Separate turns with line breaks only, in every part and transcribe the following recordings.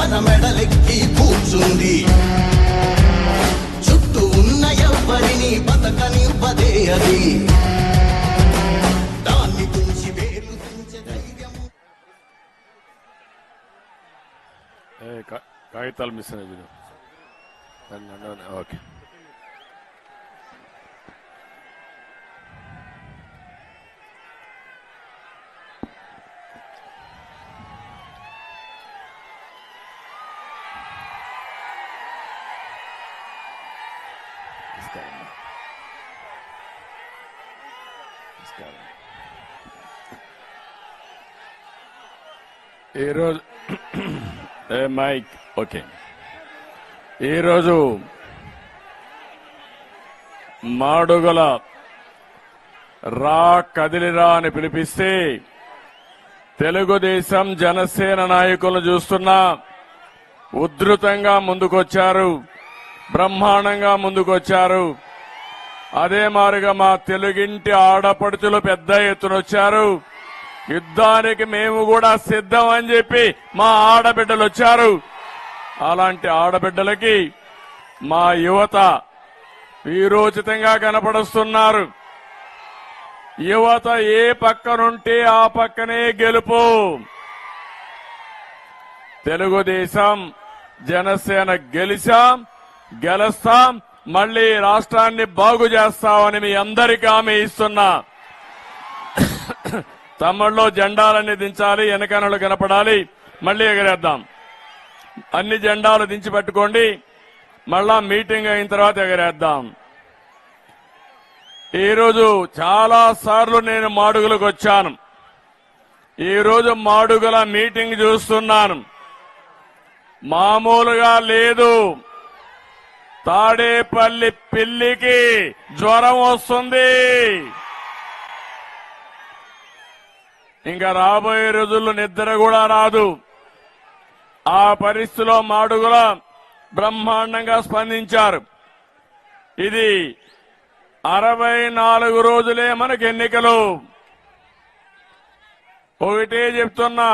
మన మెడలెక్కి కూర్చుంది. చుట్టూ ఉన్న ఎవ్వరిని బతకనివ్వదే అది. దాన్ని తుంచి వేలు తుంచే ధైర్యం.
కాగితాలు మిస్ అయినది. ఓకే, ఈరోజు మైక్ ఓకే. ఈరోజు మాడుగుల రా కదిలిరా అని పిలిపిస్తే తెలుగుదేశం జనసేన నాయకులు చూస్తున్నా ఉధృతంగా ముందుకొచ్చారు, బ్రహ్మాండంగా ముందుకొచ్చారు. అదే మాదిరిగా మా తెలుగింటి ఆడపడుచులు పెద్ద ఎత్తున వచ్చారు. యుద్ధానికి మేము కూడా సిద్ధం అని చెప్పి మా ఆడబిడ్డలు వచ్చారు. అలాంటి ఆడబిడ్డలకి మా యువత వీరోచితంగా కనపడుస్తున్నారు. యువత ఏ పక్కనుంటే ఆ పక్కనే గెలుపు. తెలుగుదేశం జనసేన గెలుస్తాం, మళ్లీ రాష్ట్రాన్ని బాగు చేస్తామని మీ అందరికీ హామీ ఇస్తున్నా. తమ్ముళ్ళు జెండాలన్నీ దించాలి, వెనకనలు కనపడాలి, మళ్లీ ఎగరేద్దాం. అన్ని జెండాలు దించి పెట్టుకోండి, మళ్ళా మీటింగ్ అయిన తర్వాత ఎగరేద్దాం. ఈరోజు చాలా సార్లు నేను మాడుగులకు వచ్చాను. ఈరోజు మాడుగుల మీటింగ్ చూస్తున్నాను. మామూలుగా లేదు. తాడేపల్లి పిల్లికి జ్వరం వస్తుంది. ఇంకా రాబోయే రోజుల్లో నిద్ర కూడా రాదు. ఆ పరిస్థితిలో మాడుగుల బ్రహ్మాండంగా స్పందించారు. ఇది 64 రోజులే మనకు ఎన్నికలు. ఒకటే చెప్తున్నా,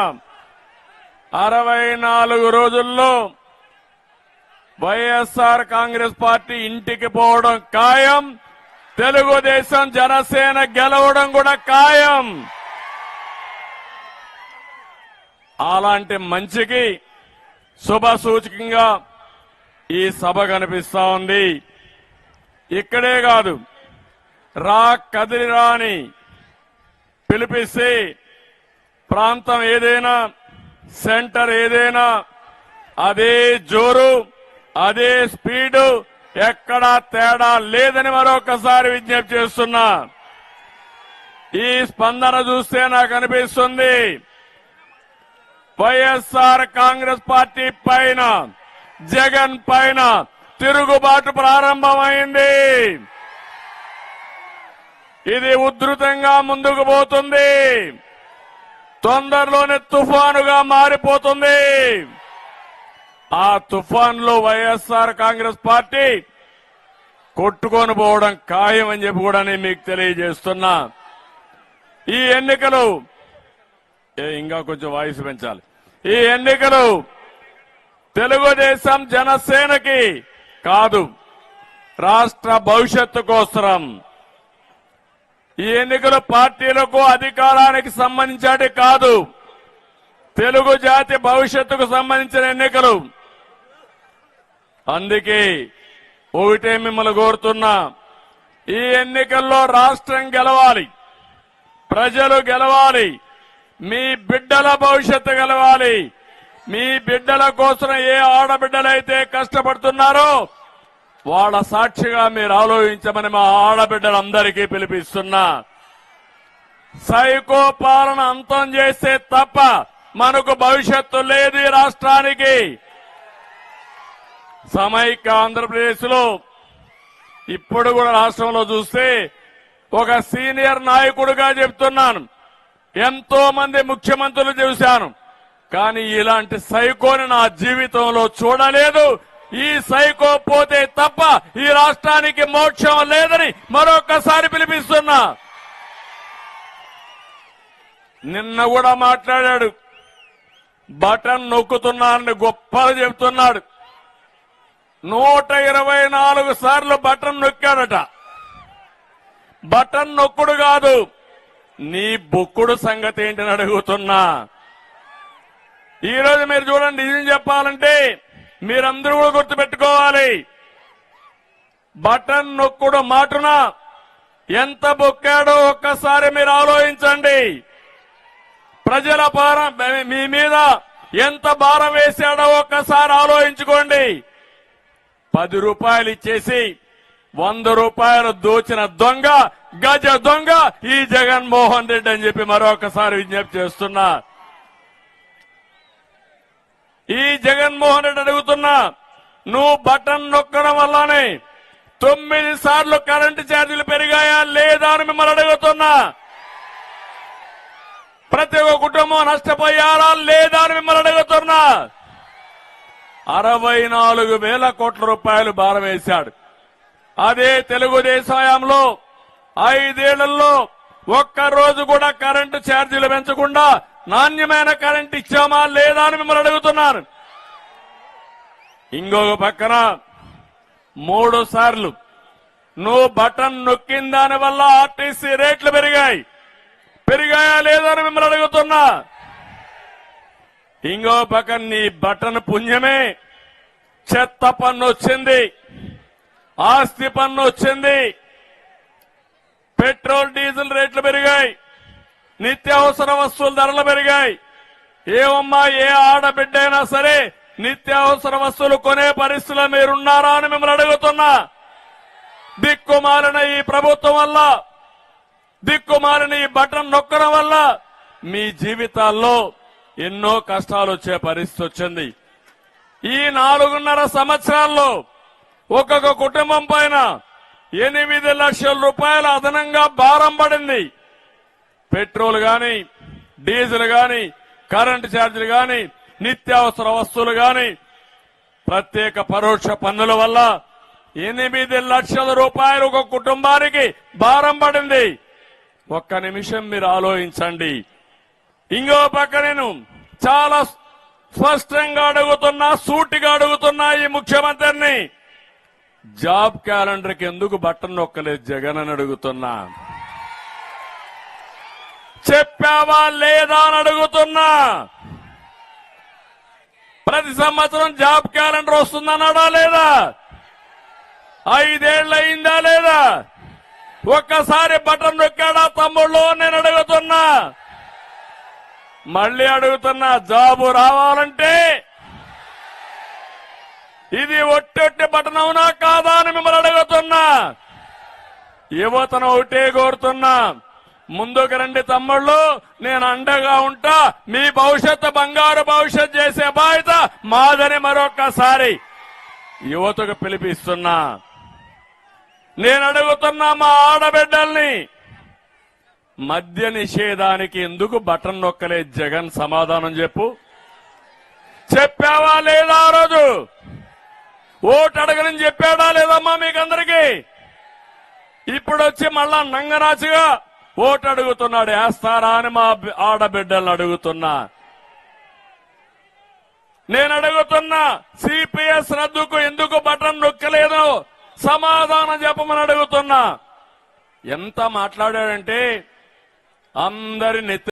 64 రోజుల్లో వైఎస్ఆర్ కాంగ్రెస్ పార్టీ ఇంటికి పోవడం ఖాయం, తెలుగుదేశం జనసేన గెలవడం కూడా ఖాయం. అలాంటి మంచికి శుభ సూచకంగా ఈ సభ కనిపిస్తా ఉంది. ఇక్కడే కాదు, రా కదిలిరా అని పిలిపిస్తే ప్రాంతం ఏదైనా, సెంటర్ ఏదైనా అదే జోరు, అదే స్పీడు, ఎక్కడా తేడా లేదని మరొకసారి విజ్ఞప్తి చేస్తున్నా. ఈ స్పందన చూస్తే నాకు అనిపిస్తుంది వైఎస్ఆర్ కాంగ్రెస్ పార్టీ పైన, జగన్ పైన తిరుగుబాటు ప్రారంభమైంది. ఇది ఉధృతంగా ముందుకు పోతుంది. తొందరలోనే తుఫానుగా మారిపోతుంది. ఆ తుఫాన్లో వైఎస్ఆర్ కాంగ్రెస్ పార్టీ కొట్టుకొని పోవడం ఖాయం అని చెప్పి కూడా నేను మీకు తెలియజేస్తున్నా. ఈ ఎన్నికలు ఇంకా కొంచెం వాయిస్ పెంచాలి. ఈ ఎన్నికలు తెలుగుదేశం జనసేనకి కాదు, రాష్ట్ర భవిష్యత్తు కోసరం. ఈ ఎన్నికలు పార్టీలకు అధికారానికి సంబంధించి కాదు, తెలుగు జాతి భవిష్యత్తుకు సంబంధించిన ఎన్నికలు. అందుకే ఒకటే మిమ్మల్ని కోరుతున్నా, ఈ ఎన్నికల్లో రాష్ట్రం గెలవాలి, ప్రజలు గెలవాలి, మీ బిడ్డల భవిష్యత్తు గెలవాలి. మీ బిడ్డల కోసం ఏ ఆడబిడ్డలైతే కష్టపడుతున్నారో వాళ్ళ సాక్షిగా మీరు ఆలోచించమని మా ఆడబిడ్డలందరికీ పిలిపిస్తున్నా. సైకో పాలన అంతం చేస్తే తప్ప మనకు భవిష్యత్తు లేదు ఈ రాష్ట్రానికి. సమైక్య ఆంధ్రప్రదేశ్ లో ఇప్పుడు కూడా రాష్ట్రంలో చూస్తే ఒక సీనియర్ నాయకుడిగా చెప్తున్నాను, ఎంతో మంది ముఖ్యమంత్రులు చూశాను, కానీ ఇలాంటి సైకోని నా జీవితంలో చూడలేదు. ఈ సైకో పోతే తప్ప ఈ రాష్ట్రానికి మోక్షం లేదని మరొకసారి పిలిపిస్తున్నా. నిన్న కూడా మాట్లాడాడు, బటన్ నొక్కుతున్నానని గొప్పగా చెబుతున్నాడు. 124 సార్లు బటన్ నొక్కాడట. బటన్ నొక్కుడు కాదు, నీ బొక్కుడు సంగతి ఏంటని అడుగుతున్నా. ఈరోజు మీరు చూడండి, నిజం చెప్పాలంటే మీరందరూ కూడా గుర్తుపెట్టుకోవాలి. బటన్ నొక్కుడు మాటున ఎంత బొక్కాడో ఒక్కసారి మీరు ఆలోచించండి. ప్రజల భారం మీ మీద ఎంత భారం వేశాడో ఒక్కసారి ఆలోచించుకోండి. 10 రూపాయలు ఇచ్చేసి 100 రూపాయలు దోచిన దొంగ, గజ దొంగ ఈ జగన్మోహన్ రెడ్డి అని చెప్పి మరొకసారి విజ్ఞప్తి చేస్తున్నా. ఈ జగన్మోహన్ రెడ్డి అడుగుతున్నా, నువ్వు బటన్ నొక్కడం వల్లనే 9 సార్లు కరెంటు ఛార్జీలు పెరిగాయా లేదా అని మిమ్మల్ని అడుగుతున్నా. ప్రతి ఒక్క కుటుంబం నష్టపోయారా లేదా అని మిమ్మల్ని అడుగుతున్నా. 64,000 కోట్ల రూపాయలు భారం వేశాడు. అదే తెలుగుదేశం హయాంలో 5 ఏళ్లలో ఒక్కరోజు కూడా కరెంటు ఛార్జీలు పెంచకుండా నాణ్యమైన కరెంటు ఇచ్చామా లేదా అని మిమ్మల్ని అడుగుతున్నారు. ఇంకొక పక్కన 3 సార్లు నువ్వు బటన్ నొక్కిన దాని వల్ల ఆర్టీసీ రేట్లు పెరిగాయా లేదా అని మిమ్మల్ని అడుగుతున్నా. ఇంకో పక్కన నీ బటన్ పుణ్యమే చెత్త పన్ను వచ్చింది, ఆస్తి పన్ను వచ్చింది, పెట్రోల్ డీజిల్ రేట్లు పెరిగాయి, నిత్యావసర వస్తువుల ధరలు పెరిగాయి. ఏమమ్మా, ఏ ఆడబిడ్డ అయినా సరే నిత్యావసర వస్తువులు కొనే పరిస్థితిలో మీరున్నారా అని మిమ్మల్ని అడుగుతున్నా. దిక్కుమాలిన ఈ ప్రభుత్వం వల్ల, దిక్కుమాలిన ఈ బటన్ నొక్కడం వల్ల మీ జీవితాల్లో ఎన్నో కష్టాలు వచ్చే పరిస్థితి వచ్చింది. ఈ 4.5 సంవత్సరాల్లో ఒక్కొక్క కుటుంబం పైన 8 లక్షల రూపాయల అదనంగా భారం పడింది. పెట్రోల్ గాని, డీజిల్ గాని, కరెంటు ఛార్జీలు గాని, నిత్యావసర వస్తువులు గాని, ప్రత్యేక పరోక్ష పన్నుల వల్ల 8 లక్షల రూపాయలు ఒక కుటుంబానికి భారం పడింది. ఒక్క నిమిషం మీరు ఆలోచించండి. ఇంకో పక్క నేను చాలా స్పష్టంగా అడుగుతున్నా, సూటిగా అడుగుతున్నా ఈ ముఖ్యమంత్రిని, జాబ్ క్యాలెండర్ కి ఎందుకు బటన్ నొక్కలేదు జగన్ అని అడుగుతున్నా. చెప్పావా లేదా అని అడుగుతున్నా. ప్రతి సంవత్సరం జాబ్ క్యాలెండర్ వస్తుందన్నాడా లేదా? 5 ఏళ్ళు అయిందా లేదా? ఒక్కసారి బటన్ నొక్కాడా తమ్ముళ్ళు నేను అడుగుతున్నా. మళ్ళీ అడుగుతున్నా, జాబు రావాలంటే ఇది ఒట్టొట్టి బటన్ అవునా కాదా అని మిమ్మల్ని అడుగుతున్నా. యువతను ఒకటే కోరుతున్నా, ముందుకు రండి తమ్ముళ్ళు, నేను అండగా ఉంటా, మీ భవిష్యత్తు బంగారు భవిష్యత్ చేసే బాధ్యత మాదని మరొక్కసారి యువతకు పిలిపిస్తున్నా. నేను అడుగుతున్నా మా ఆడబిడ్డల్ని, మద్య నిషేధానికి ఎందుకు బటన్ నొక్కలే జగన్? సమాధానం చెప్పు. చెప్పావా లేదా? ఆ రోజు ఓటు అడగనని చెప్పాడా లేదమ్మా మీకందరికీ? ఇప్పుడు వచ్చి మళ్ళా నంగనాచిగా ఓటు అడుగుతున్నాడు. వేస్తారా అని మా ఆడబిడ్డలను అడుగుతున్నా. నేను అడుగుతున్నా, సిపిఎస్ రద్దుకు ఎందుకు బటన్ నొక్కలేదు? సమాధానం చెప్పమని అడుగుతున్నా. ఎంత మాట్లాడాడంటే అందరి నెత్తి